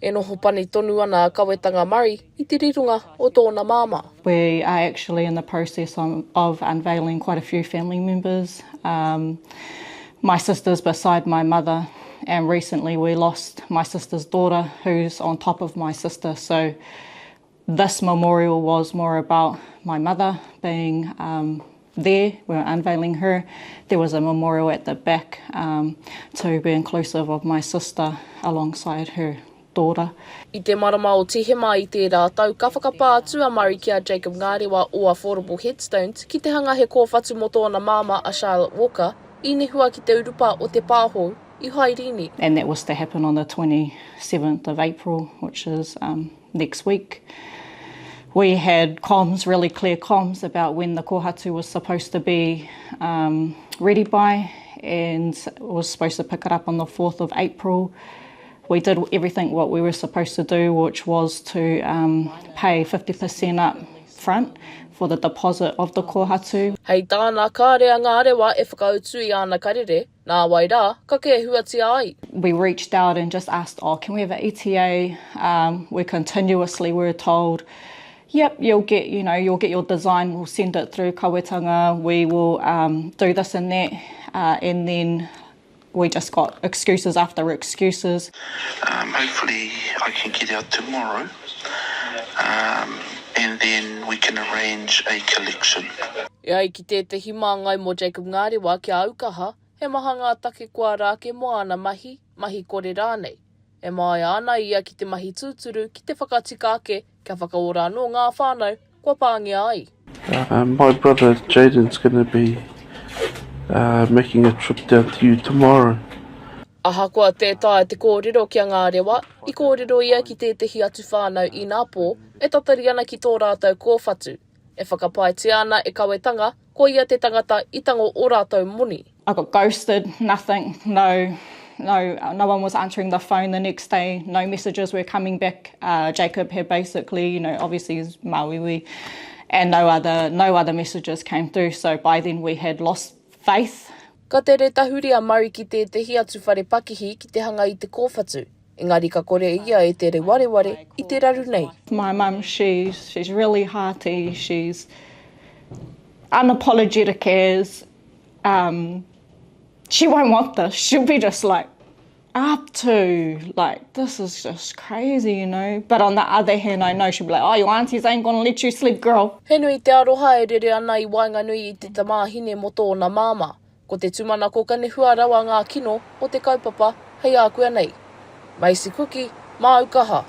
E noho pani tonu ana Kawetanga Murray I te rirunga o tōna māma. We are actually in the process of unveiling quite a few family members. My sister's beside my mother, and recently we lost my sister's daughter who's on top of my sister. So this memorial was more about my mother being there. We were unveiling her. There was a memorial at the back to be inclusive of my sister alongside her daughter. I te marama o tihema I te rātau, ka whakapā atua Murray kia Jacob Ngarewa o Affordable Headstones ki te hanga he kōwhatu mo tōna māma a Charlotte Walker I nehua ki te urupa o te pāhou I Hairini. And that was to happen on the 27th of April, which is next week. We had comms, really clear comms about when the kōhatu was supposed to be ready by, and was supposed to pick it up on the 4th of April. We did everything what we were supposed to do, which was to pay 50% up front for the deposit of the kōhatu. Hei tāna kārea Ngarewa e whakautu I ana karere, nā wai rā, ka ke huatia ai. We reached out and just asked, can we have an ETA? We continuously were told, yep, you'll get your design, we'll send it through Kawetanga, we will do this and that, and then we just got excuses after excuses. Hopefully I can get out tomorrow, and then we can arrange a collection. Ia ki tētahi māngai mo Jacob Ngarewa kia Aukaha, he maha ngā take kua rāke mo ana mahi kore rānei. E mai ana ia ki te mahi tūturu ki te whakatika ake kia whakaora no ngā whānau kua pāngia ai. My brother Jaden's going to be making a trip down to you tomorrow. Aha kua tētae te kōrero kia Ngarewa, I kōrero ia ki tētahi atu whānau I nā pō, e tatari ana ki tō rātou kōwhatu. E whakapai te ana e Kawetanga, ko ia te tangata I tango o rātou moni. I got ghosted, nothing, no one was answering the phone the next day, no messages were coming back. Jacob had basically, obviously he's Maui, and no other messages came through, so by then we had lost faith. Ka te re tahuri a Murray ki tētahi atu whare pakihi ki te hanga I te kōwhatu. Engari ka kore ia e te re wareware I te raru nei. My mum, she's really hearty, she's unapologetic as, she won't want this. She'll be just like, this is just crazy, But on the other hand, I know she'll be like, your aunties ain't gonna let you sleep, girl. He nui te aroha e rere ana I wainga nui I te tamāhine mo tōna māma. Ko te tumana ko ka nehua rawa ngā kino o te kaupapa, hei ākua nei. Macie Kuki, Aukaha.